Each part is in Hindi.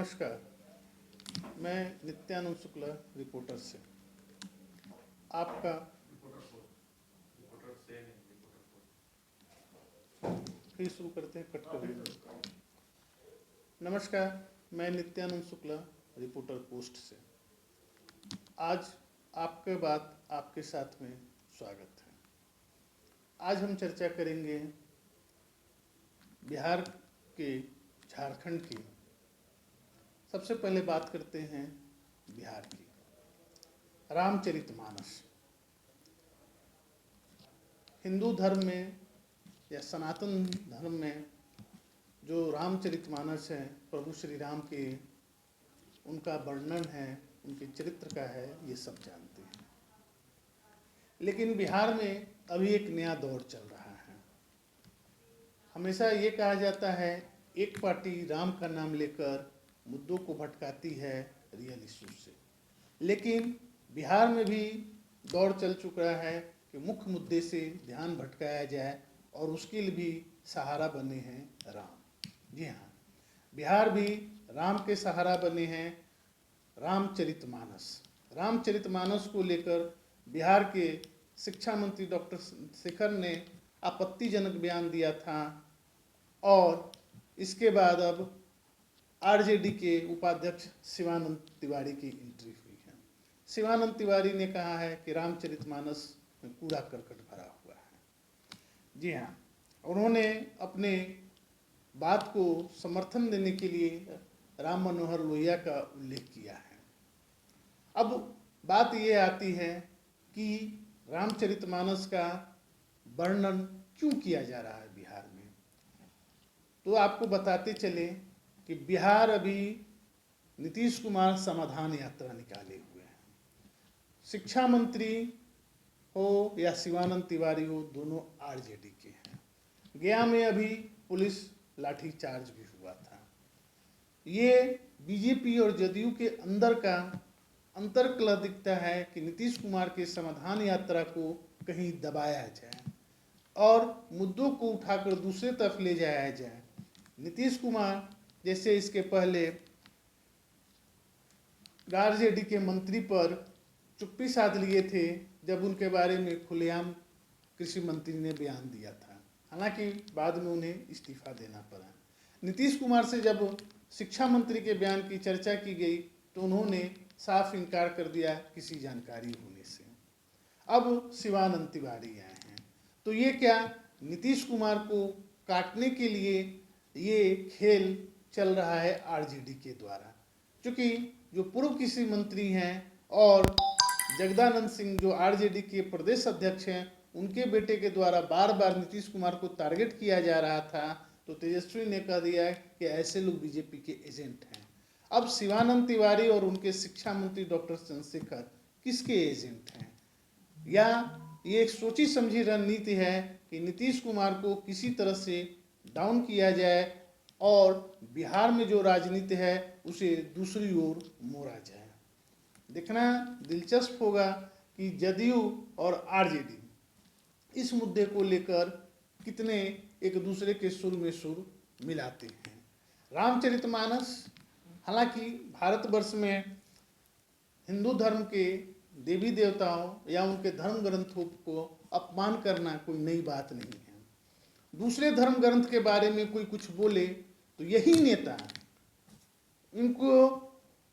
नमस्कार, मैं नित्यानंद शुक्ला रिपोर्टर से आपका फिर शुरू करते हैं कट कर। नमस्कार, मैं नित्यानंद शुक्ला रिपोर्टर पोस्ट से आज आपके बात आपके साथ में स्वागत है। आज हम चर्चा करेंगे बिहार के झारखंड की। सबसे पहले बात करते हैं बिहार की। रामचरितमानस हिंदू धर्म में या सनातन धर्म में जो रामचरितमानस है, प्रभु श्री राम के उनका वर्णन है, उनके चरित्र का है, ये सब जानते हैं। लेकिन बिहार में अभी एक नया दौर चल रहा है। हमेशा ये कहा जाता है एक पार्टी राम का नाम लेकर मुद्दों को भटकाती है रियल इशू से, लेकिन बिहार में भी दौर चल चुका है कि मुख्य मुद्दे से ध्यान भटकाया जाए और उसके लिए भी सहारा बने हैं राम। जी हाँ, बिहार भी राम के सहारा बने हैं। रामचरितमानस को लेकर बिहार के शिक्षा मंत्री डॉक्टर शेखर ने आपत्तिजनक बयान दिया था और इसके बाद अब आरजेडी के उपाध्यक्ष शिवानंद तिवारी की एंट्री हुई है। शिवानंद तिवारी ने कहा है कि रामचरितमानस में कूड़ा करकट भरा हुआ है। जी हाँ, उन्होंने अपने बात को समर्थन देने के लिए राम मनोहर लोहिया का उल्लेख किया है। अब बात ये आती है कि रामचरितमानस का वर्णन क्यों किया जा रहा है बिहार में। तो आपको बताते चले कि बिहार अभी नीतीश कुमार समाधान यात्रा निकाले हुए हैं। शिक्षा मंत्री हो या शिवानंद तिवारी हो, दोनों आरजेडी के हैं। गया में अभी पुलिस लाठीचार्ज भी हुआ था। ये बीजेपी और जदयू के अंदर का अंतर्कलह दिखता है कि नीतीश कुमार के समाधान यात्रा को कहीं दबाया जाए और मुद्दों को उठाकर दूसरे तरफ ले जाया जाए। नीतीश कुमार जैसे इसके पहले आरजेडी के मंत्री पर चुप्पी साध लिए थे जब उनके बारे में खुलेआम कृषि मंत्री ने बयान दिया था, हालांकि बाद में उन्हें इस्तीफा देना पड़ा। नीतीश कुमार से जब शिक्षा मंत्री के बयान की चर्चा की गई तो उन्होंने साफ इनकार कर दिया किसी जानकारी होने से। अब शिवानंद तिवारी आए हैं, तो ये क्या नीतीश कुमार को काटने के लिए ये खेल चल रहा है आरजेडी के द्वारा। क्योंकि जो पूर्व कृषि मंत्री हैं और जगदानंद सिंह जो आरजेडी के प्रदेश अध्यक्ष हैं, उनके बेटे के द्वारा बार बार नीतीश कुमार को टारगेट किया जा रहा था, तो तेजस्वी ने कह दिया कि ऐसे लोग बीजेपी के एजेंट हैं। अब शिवानंद तिवारी और उनके शिक्षा मंत्री डॉक्टर चंद्रशेखर किसके एजेंट हैं? या ये एक सोची समझी रणनीति है कि नीतीश कुमार को किसी तरह से डाउन किया जाए और बिहार में जो राजनीति है उसे दूसरी ओर मोड़ा जाए। देखना दिलचस्प होगा कि जदयू और आरजेडी इस मुद्दे को लेकर कितने एक दूसरे के सुर में सुर मिलाते हैं। रामचरितमानस हालांकि भारतवर्ष में हिंदू धर्म के देवी देवताओं या उनके धर्म ग्रंथों को अपमान करना कोई नई बात नहीं है। दूसरे धर्म ग्रंथ के बारे में कोई कुछ बोले तो यही नेता इनको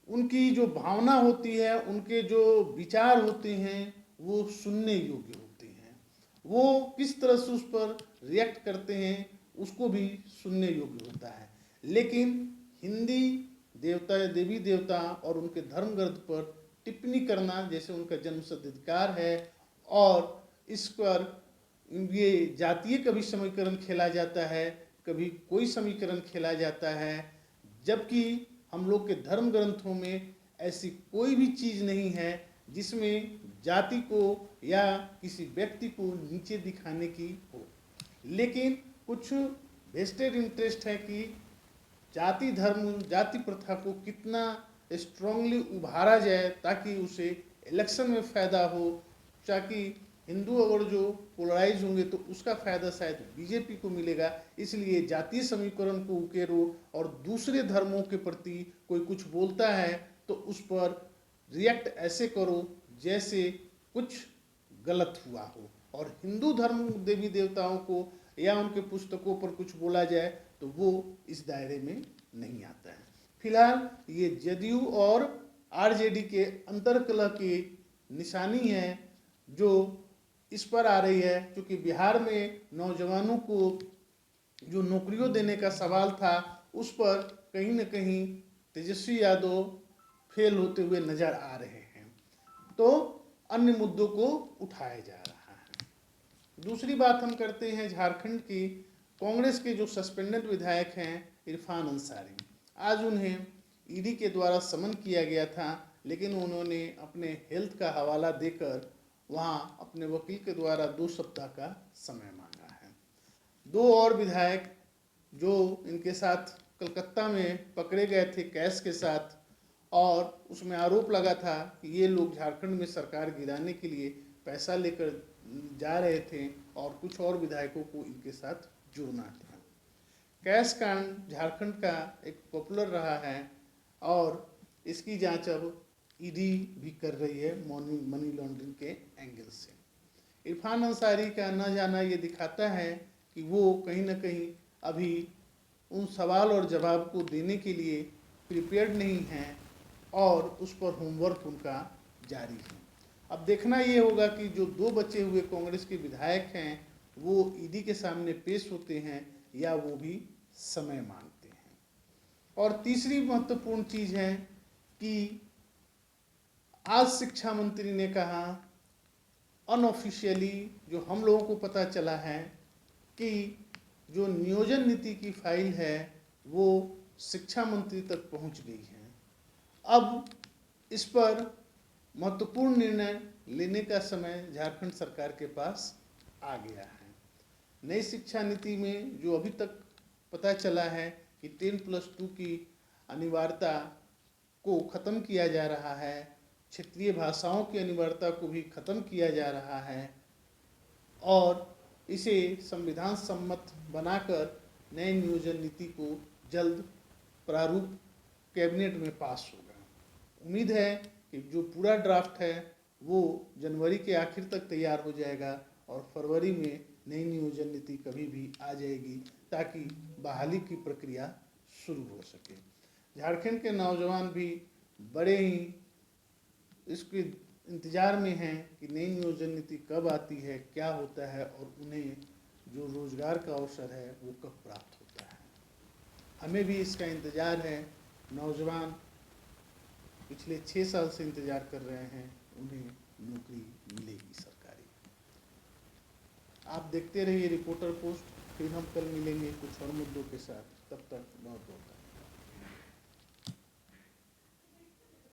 उनकी जो भावना होती है, उनके जो विचार होते हैं, वो सुनने योग्य होते हैं। वो किस तरह से उस पर रिएक्ट करते हैं उसको भी सुनने योग्य होता है। लेकिन हिंदी देवता देवी देवता और उनके धर्म ग्रंथ पर टिप्पणी करना जैसे उनका जन्मसिद्ध अधिकार है और इस पर ये जातीय कभी समीकरण खेला जाता है, कभी कोई समीकरण खेला जाता है, जबकि हम लोग के धर्म ग्रंथों में ऐसी कोई भी चीज़ नहीं है जिसमें जाति को या किसी व्यक्ति को नीचे दिखाने की हो। लेकिन कुछ वेस्टेड इंटरेस्ट है कि जाति धर्म जाति प्रथा को कितना स्ट्रांगली उभारा जाए ताकि उसे इलेक्शन में फ़ायदा हो, ताकि हिंदू अगर जो पोलराइज होंगे तो उसका फायदा शायद बीजेपी को मिलेगा। इसलिए जातीय समीकरण को उकेरो और दूसरे धर्मों के प्रति कोई कुछ बोलता है तो उस पर रिएक्ट ऐसे करो जैसे कुछ गलत हुआ हो, और हिंदू धर्म देवी देवताओं को या उनके पुस्तकों पर कुछ बोला जाए तो वो इस दायरे में नहीं आता है। फिलहाल ये जदयू और आरजेडी के अंतर्कलह की निशानी है जो इस पर आ रही है, क्योंकि बिहार में नौजवानों को जो नौकरियों देने का सवाल था उस पर कहीं न कहीं तेजस्वी यादव फेल होते हुए नजर आ रहे हैं, तो अन्य मुद्दों को उठाया जा रहा है। दूसरी बात हम करते हैं झारखंड की। कांग्रेस के जो सस्पेंडेड विधायक हैं इरफान अंसारी, आज उन्हें ईडी के द्वारा समन किया गया था, लेकिन उन्होंने अपने हेल्थ का हवाला देकर वहां अपने वकील के द्वारा 2 सप्ताह का समय मांगा है। 2 और विधायक जो इनके साथ कलकत्ता में पकड़े गए थे कैश के साथ, और उसमें आरोप लगा था कि ये लोग झारखंड में सरकार गिराने के लिए पैसा लेकर जा रहे थे और कुछ और विधायकों को इनके साथ जुड़ना था। कैश कांड झारखंड का एक पॉपुलर रहा है और इसकी जांच अब ईडी भी कर रही है मनी लॉन्ड्रिंग के एंगल से। इरफान अंसारी का न जाना ये दिखाता है कि वो कहीं ना कहीं अभी उन सवाल और जवाब को देने के लिए प्रिपेयर्ड नहीं हैं और उस पर होमवर्क उनका जारी है। अब देखना ये होगा कि जो 2 बचे हुए कांग्रेस के विधायक हैं वो ईडी के सामने पेश होते हैं या वो भी समय मांगते हैं। और तीसरी महत्वपूर्ण चीज़ है कि आज शिक्षा मंत्री ने कहा अनऑफिशियली, जो हम लोगों को पता चला है कि जो नियोजन नीति की फाइल है वो शिक्षा मंत्री तक पहुंच गई है। अब इस पर महत्वपूर्ण निर्णय लेने का समय झारखंड सरकार के पास आ गया है। नई शिक्षा नीति में जो अभी तक पता चला है कि 10+2 की अनिवार्यता को ख़त्म किया जा रहा है, क्षेत्रीय भाषाओं की अनिवार्यता को भी ख़त्म किया जा रहा है और इसे संविधान सम्मत बनाकर नए नियोजन नीति को जल्द प्रारूप कैबिनेट में पास होगा। उम्मीद है कि जो पूरा ड्राफ्ट है वो जनवरी के आखिर तक तैयार हो जाएगा और फरवरी में नई नियोजन नीति कभी भी आ जाएगी ताकि बहाली की प्रक्रिया शुरू हो सके। झारखंड के नौजवान भी बड़े ही इसके इंतज़ार में हैं कि नई नियोजन नीति कब आती है, क्या होता है और उन्हें जो रोज़गार का अवसर है वो कब प्राप्त होता है। हमें भी इसका इंतज़ार है। नौजवान पिछले 6 साल से इंतज़ार कर रहे हैं, उन्हें नौकरी मिलेगी सरकारी। आप देखते रहिए रिपोर्टर पोस्ट, फिर हम कल मिलेंगे कुछ और मुद्दों के साथ। तब तक बहुत बहुत